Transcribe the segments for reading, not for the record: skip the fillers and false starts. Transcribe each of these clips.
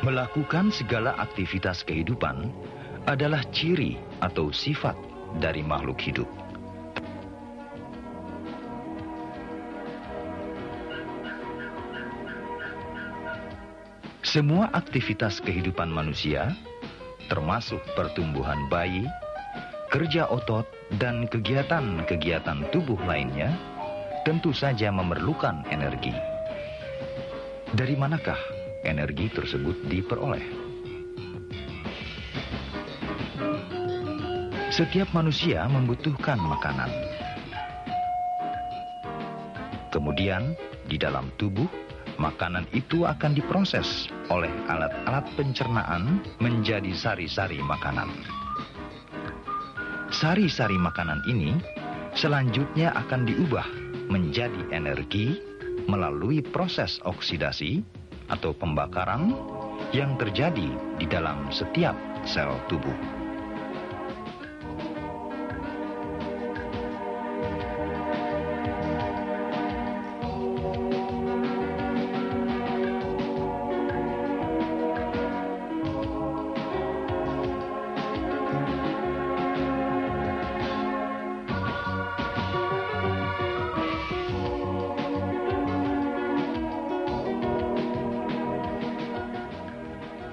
Melakukan segala aktivitas kehidupan adalah ciri atau sifat dari makhluk hidup. Semua aktivitas kehidupan manusia, termasuk pertumbuhan bayi, kerja otot, dan kegiatan-kegiatan tubuh lainnya, tentu saja memerlukan energi. Dari manakah energi tersebut diperoleh? Setiap manusia membutuhkan makanan. Kemudian, di dalam tubuh, makanan itu akan diproses oleh alat-alat pencernaan menjadi sari-sari makanan. Sari-sari makanan ini selanjutnya akan diubah menjadi energi melalui proses oksidasi atau pembakaran yang terjadi di dalam setiap sel tubuh.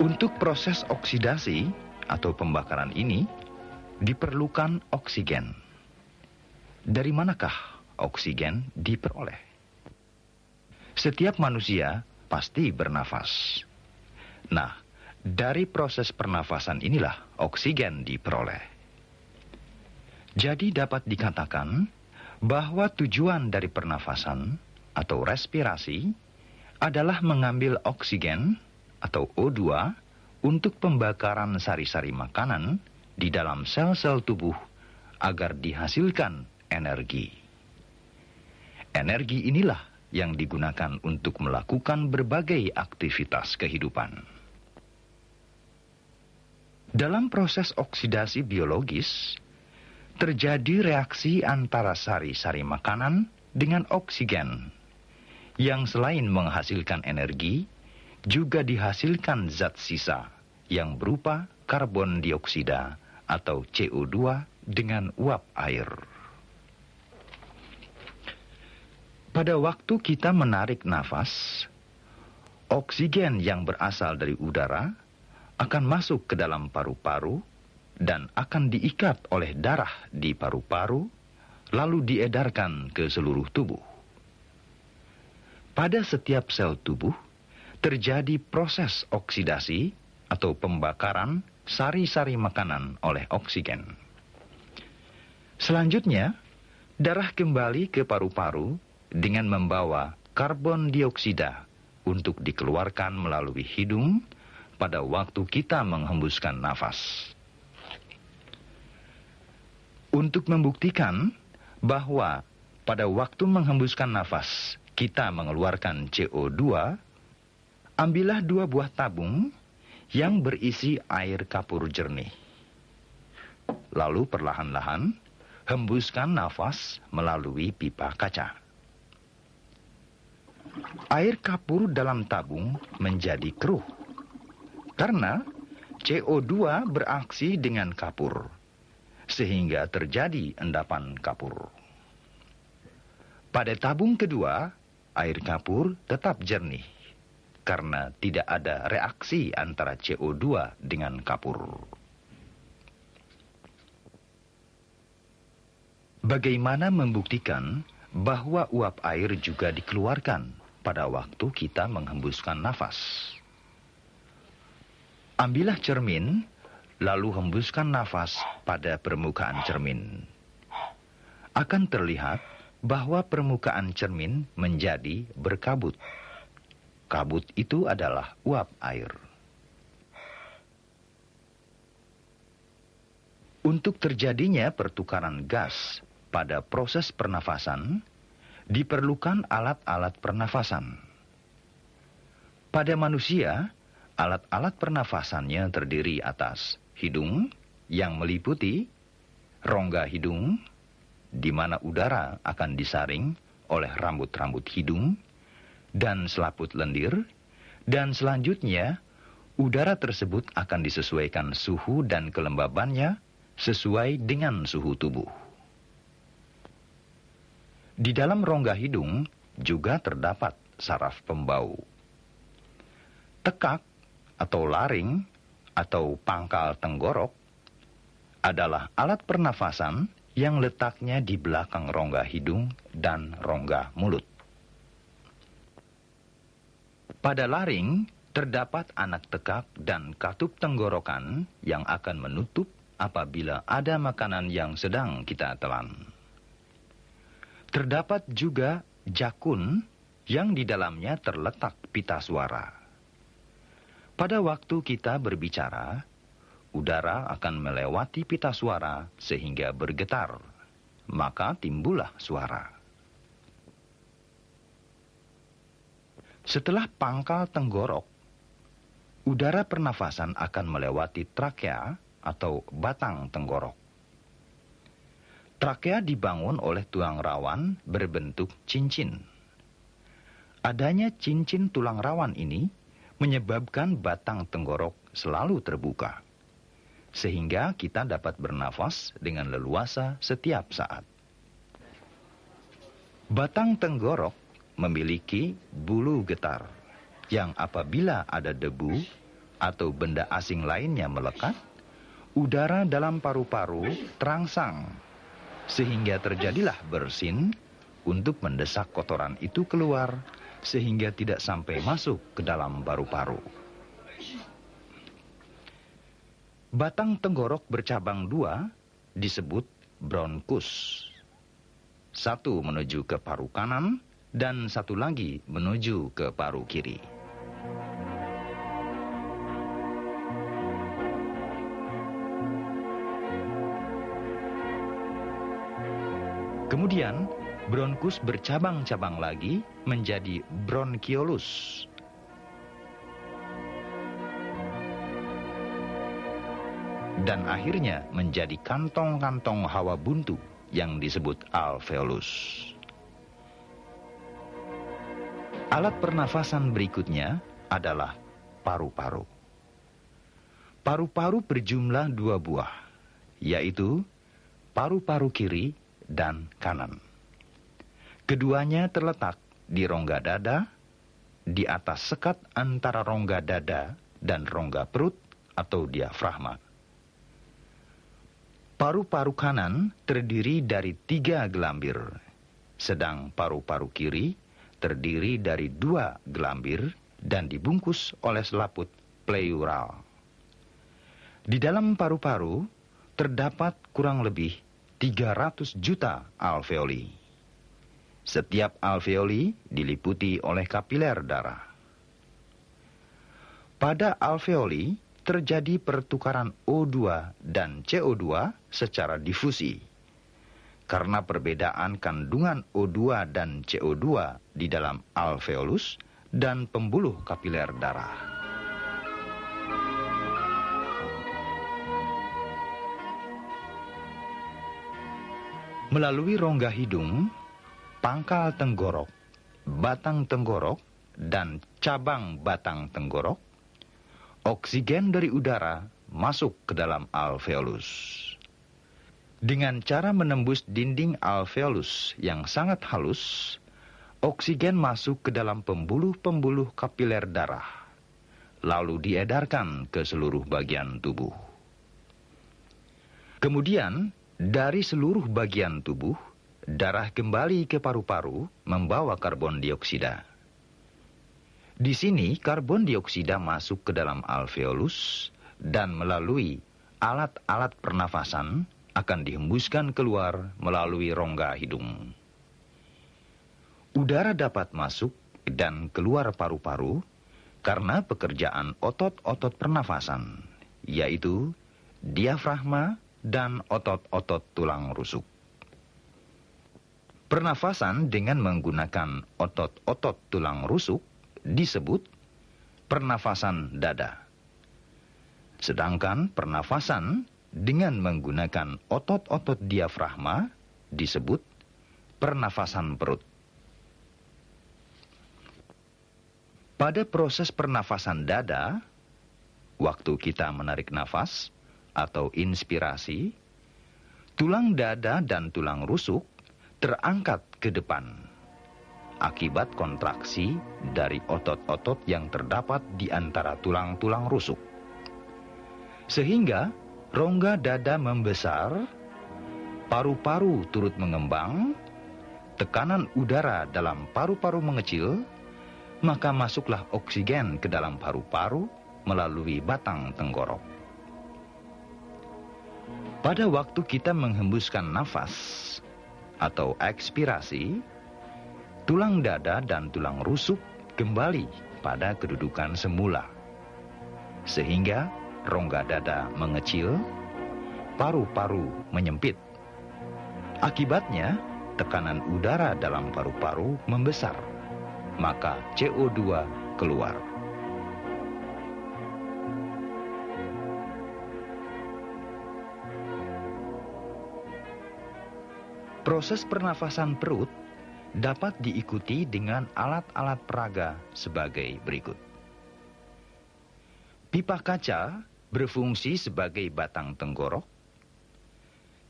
Untuk proses oksidasi atau pembakaran ini diperlukan oksigen. Dari manakah oksigen diperoleh? Setiap manusia pasti bernafas. Nah, dari proses pernafasan inilah oksigen diperoleh. Jadi dapat dikatakan bahwa tujuan dari pernafasan atau respirasi adalah mengambil oksigen atau O2 untuk pembakaran sari-sari makanan di dalam sel-sel tubuh agar dihasilkan energi. Energi inilah yang digunakan untuk melakukan berbagai aktivitas kehidupan. Dalam proses oksidasi biologis, terjadi reaksi antara sari-sari makanan dengan oksigen, yang selain menghasilkan energi, juga dihasilkan zat sisa yang berupa karbon dioksida atau CO2 dengan uap air. Pada waktu kita menarik nafas, oksigen yang berasal dari udara akan masuk ke dalam paru-paru dan akan diikat oleh darah di paru-paru, lalu diedarkan ke seluruh tubuh. Pada setiap sel tubuh, terjadi proses oksidasi atau pembakaran sari-sari makanan oleh oksigen. Selanjutnya, darah kembali ke paru-paru dengan membawa karbon dioksida untuk dikeluarkan melalui hidung pada waktu kita menghembuskan nafas. Untuk membuktikan bahwa pada waktu menghembuskan nafas kita mengeluarkan CO2, ambillah 2 buah tabung yang berisi air kapur jernih. Lalu perlahan-lahan hembuskan nafas melalui pipa kaca. Air kapur dalam tabung menjadi keruh karena CO2 beraksi dengan kapur, sehingga terjadi endapan kapur. Pada tabung kedua, air kapur tetap jernih karena tidak ada reaksi antara CO2 dengan kapur. Bagaimana membuktikan bahwa uap air juga dikeluarkan pada waktu kita menghembuskan nafas? Ambillah cermin, lalu hembuskan nafas pada permukaan cermin. akan terlihat bahwa permukaan cermin menjadi berkabut. Kabut itu adalah uap air. Untuk terjadinya pertukaran gas pada proses pernafasan, diperlukan alat-alat pernafasan. Pada manusia, alat-alat pernafasannya terdiri atas hidung yang meliputi rongga hidung, di mana udara akan disaring oleh rambut-rambut hidung dan selaput lendir, dan selanjutnya udara tersebut akan disesuaikan suhu dan kelembabannya sesuai dengan suhu tubuh. Di dalam rongga hidung juga terdapat saraf pembau. Tekak atau laring atau pangkal tenggorok adalah alat pernafasan yang letaknya di belakang rongga hidung dan rongga mulut. Pada laring terdapat anak tekak dan katup tenggorokan yang akan menutup apabila ada makanan yang sedang kita telan. Terdapat juga jakun yang di dalamnya terletak pita suara. Pada waktu kita berbicara, udara akan melewati pita suara sehingga bergetar, maka timbullah suara. Setelah pangkal tenggorok, udara pernafasan akan melewati trakea atau batang tenggorok. Trakea dibangun oleh tulang rawan berbentuk cincin. Adanya cincin tulang rawan ini menyebabkan batang tenggorok selalu terbuka, sehingga kita dapat bernafas dengan leluasa setiap saat. Batang tenggorok memiliki bulu getar, yang apabila ada debu atau benda asing lainnya melekat, udara dalam paru-paru terangsang, sehingga terjadilah bersin untuk mendesak kotoran itu keluar, sehingga tidak sampai masuk ke dalam paru-paru. Batang tenggorok bercabang dua disebut bronkus. Satu menuju ke paru kanan dan satu lagi menuju ke paru kiri. Kemudian, bronkus bercabang-cabang lagi menjadi bronkiolus. Dan akhirnya menjadi kantong-kantong hawa buntu yang disebut alveolus. Alat pernafasan berikutnya adalah paru-paru. Paru-paru berjumlah 2 buah, yaitu paru-paru kiri dan kanan. Keduanya terletak di rongga dada, di atas sekat antara rongga dada dan rongga perut atau diafragma. Paru-paru kanan terdiri dari 3 gelambir, sedang paru-paru kiri terdiri dari 2 gelambir dan dibungkus oleh selaput pleural. Di dalam paru-paru terdapat kurang lebih 300 juta alveoli. Setiap alveoli diliputi oleh kapiler darah. Pada alveoli terjadi pertukaran O2 dan CO2 secara difusi. Karena perbedaan kandungan O2 dan CO2 di dalam alveolus dan pembuluh kapiler darah. Melalui rongga hidung, pangkal tenggorok, batang tenggorok, dan cabang batang tenggorok, oksigen dari udara masuk ke dalam alveolus. Dengan cara menembus dinding alveolus yang sangat halus, oksigen masuk ke dalam pembuluh-pembuluh kapiler darah, lalu diedarkan ke seluruh bagian tubuh. Kemudian, dari seluruh bagian tubuh, darah kembali ke paru-paru membawa karbon dioksida. Di sini karbon dioksida masuk ke dalam alveolus dan melalui alat-alat pernafasan akan dihembuskan keluar melalui rongga hidung. Udara dapat masuk dan keluar paru-paru karena pekerjaan otot-otot pernafasan, yaitu diafragma dan otot-otot tulang rusuk. Pernafasan dengan menggunakan otot-otot tulang rusuk disebut pernafasan dada. Sedangkan pernafasan dengan menggunakan otot-otot diafragma disebut pernafasan perut. Pada proses pernafasan dada, waktu kita menarik nafas atau inspirasi, tulang dada dan tulang rusuk terangkat ke depan akibat kontraksi dari otot-otot yang terdapat di antara tulang-tulang rusuk. Sehingga rongga dada membesar, paru-paru turut mengembang, tekanan udara dalam paru-paru mengecil, maka masuklah oksigen ke dalam paru-paru melalui batang tenggorok. Pada waktu kita menghembuskan nafas atau ekspirasi, tulang dada dan tulang rusuk kembali pada kedudukan semula. Sehingga rongga dada mengecil, paru-paru menyempit. Akibatnya, tekanan udara dalam paru-paru membesar, maka CO2 keluar. Proses pernafasan perut dapat diikuti dengan alat-alat peraga sebagai berikut. Pipa kaca berfungsi sebagai batang tenggorok,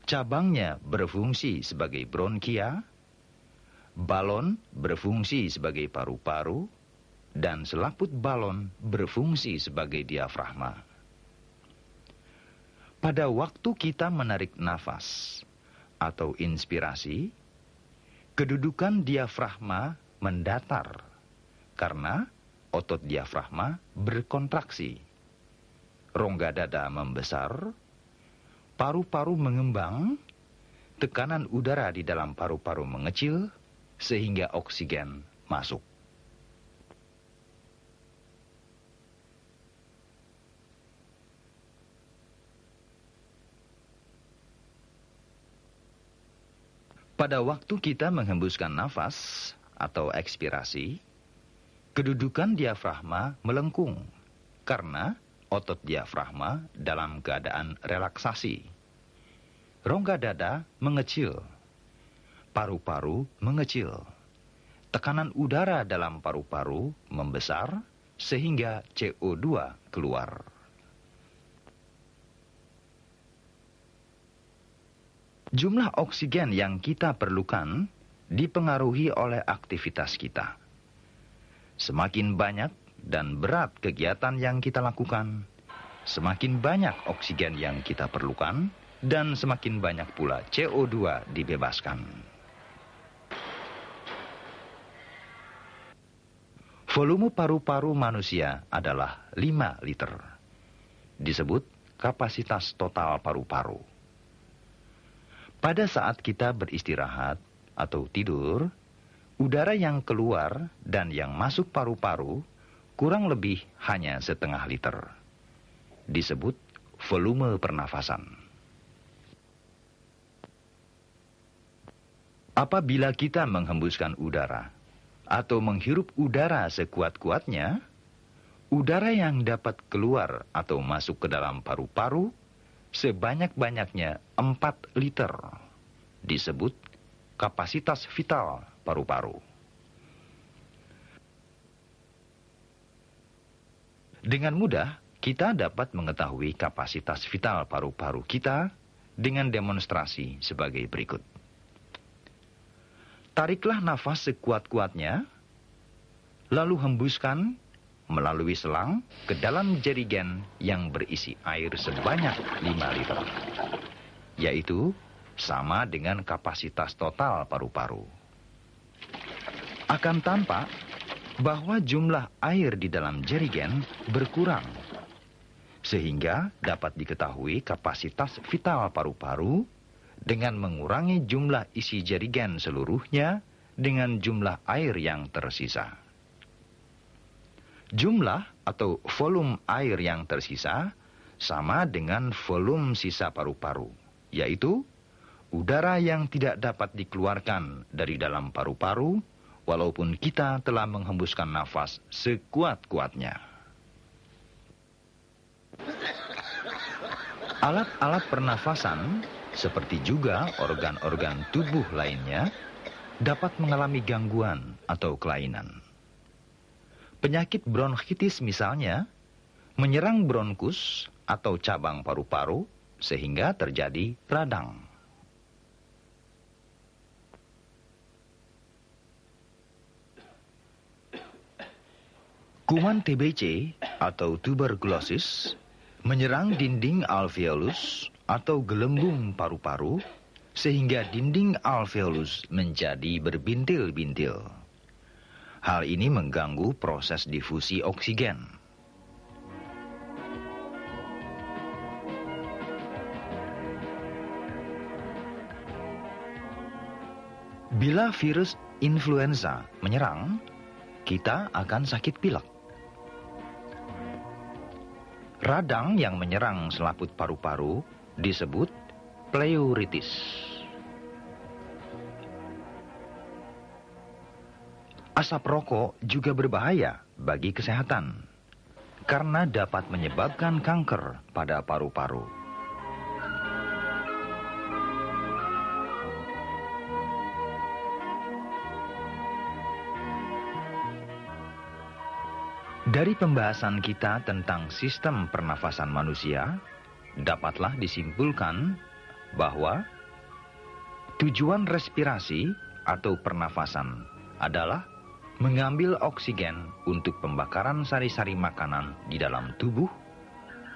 cabangnya berfungsi sebagai bronkia, balon berfungsi sebagai paru-paru, dan selaput balon berfungsi sebagai diafragma. Pada waktu kita menarik nafas atau inspirasi, kedudukan diafragma mendatar karena otot diafragma berkontraksi. Rongga dada membesar, paru-paru mengembang, tekanan udara di dalam paru-paru mengecil, sehingga oksigen masuk. Pada waktu kita menghembuskan nafas atau ekspirasi, kedudukan diafragma melengkung karena otot diafragma dalam keadaan relaksasi. Rongga dada mengecil, paru-paru mengecil, tekanan udara dalam paru-paru membesar sehingga CO2 keluar. Jumlah oksigen yang kita perlukan dipengaruhi oleh aktivitas kita. Semakin banyak dan berat kegiatan yang kita lakukan, semakin banyak oksigen yang kita perlukan, dan semakin banyak pula CO2 dibebaskan. Volume paru-paru manusia adalah 5 liter. Disebut kapasitas total paru-paru. Pada saat kita beristirahat atau tidur, udara yang keluar dan yang masuk paru-paru kurang lebih hanya setengah liter. Disebut volume pernafasan. Apabila kita menghembuskan udara atau menghirup udara sekuat-kuatnya, udara yang dapat keluar atau masuk ke dalam paru-paru sebanyak-banyaknya 4 liter. Disebut kapasitas vital paru-paru. Dengan mudah, kita dapat mengetahui kapasitas vital paru-paru kita dengan demonstrasi sebagai berikut. Tariklah nafas sekuat-kuatnya, lalu hembuskan melalui selang ke dalam jerigen yang berisi air sebanyak 5 liter, yaitu sama dengan kapasitas total paru-paru. Akan tampak bahwa jumlah air di dalam jerigen berkurang, sehingga dapat diketahui kapasitas vital paru-paru dengan mengurangi jumlah isi jerigen seluruhnya dengan jumlah air yang tersisa. Jumlah atau volume air yang tersisa sama dengan volume sisa paru-paru, yaitu udara yang tidak dapat dikeluarkan dari dalam paru-paru walaupun kita telah menghembuskan nafas sekuat-kuatnya. Alat-alat pernafasan, seperti juga organ-organ tubuh lainnya, dapat mengalami gangguan atau kelainan. Penyakit bronkitis misalnya, menyerang bronkus atau cabang paru-paru sehingga terjadi radang. Kuman TBC atau tuberkulosis menyerang dinding alveolus atau gelembung paru-paru sehingga dinding alveolus menjadi berbintil-bintil. Hal ini mengganggu proses difusi oksigen. Bila virus influenza menyerang, kita akan sakit pilek. Radang yang menyerang selaput paru-paru disebut pleuritis. Asap rokok juga berbahaya bagi kesehatan karena dapat menyebabkan kanker pada paru-paru. Dari pembahasan kita tentang sistem pernafasan manusia, dapatlah disimpulkan bahwa tujuan respirasi atau pernafasan adalah mengambil oksigen untuk pembakaran sari-sari makanan di dalam tubuh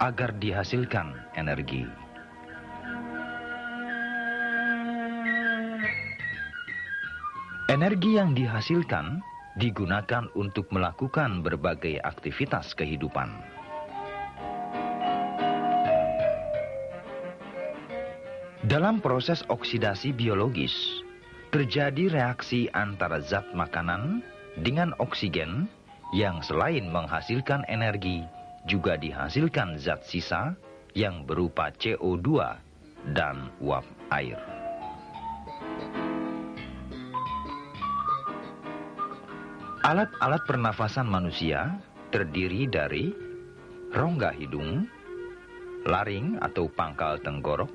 agar dihasilkan energi. Energi yang dihasilkan digunakan untuk melakukan berbagai aktivitas kehidupan. Dalam proses oksidasi biologis, terjadi reaksi antara zat makanan dengan oksigen yang selain menghasilkan energi, juga dihasilkan zat sisa yang berupa CO2 dan uap air. Alat-alat pernafasan manusia terdiri dari rongga hidung, laring atau pangkal tenggorok,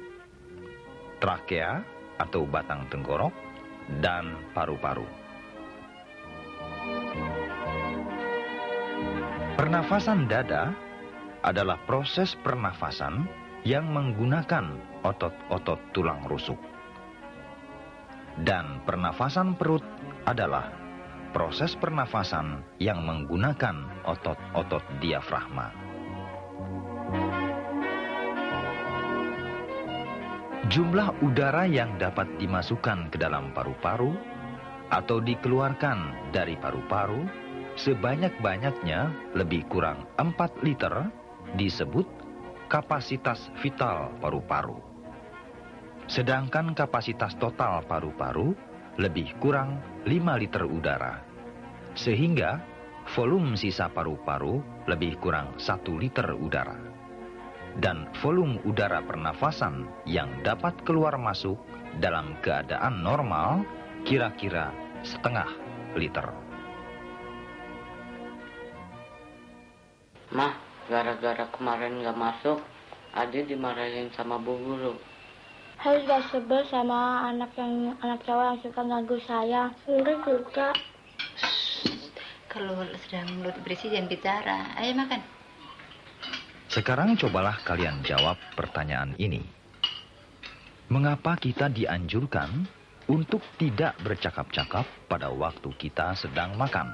trakea atau batang tenggorok, dan paru-paru. Pernafasan dada adalah proses pernafasan yang menggunakan otot-otot tulang rusuk. Dan pernafasan perut adalah proses pernafasan yang menggunakan otot-otot diafragma. Jumlah udara yang dapat dimasukkan ke dalam paru-paru atau dikeluarkan dari paru-paru sebanyak-banyaknya lebih kurang 4 liter disebut kapasitas vital paru-paru. Sedangkan kapasitas total paru-paru lebih kurang 5 liter udara, sehingga volume sisa paru-paru lebih kurang 1 liter udara. Dan volume udara pernafasan yang dapat keluar masuk dalam keadaan normal kira-kira setengah liter. Mah, gara-gara kemarin gak masuk, Ade dimarahin sama bu guru. Saya juga sebel sama anak cowok yang suka ganggu saya. Enggak juga. Kalau sedang mulut berisi jangan bicara. Ayo makan. Sekarang cobalah kalian jawab pertanyaan ini. Mengapa kita dianjurkan untuk tidak bercakap-cakap pada waktu kita sedang makan?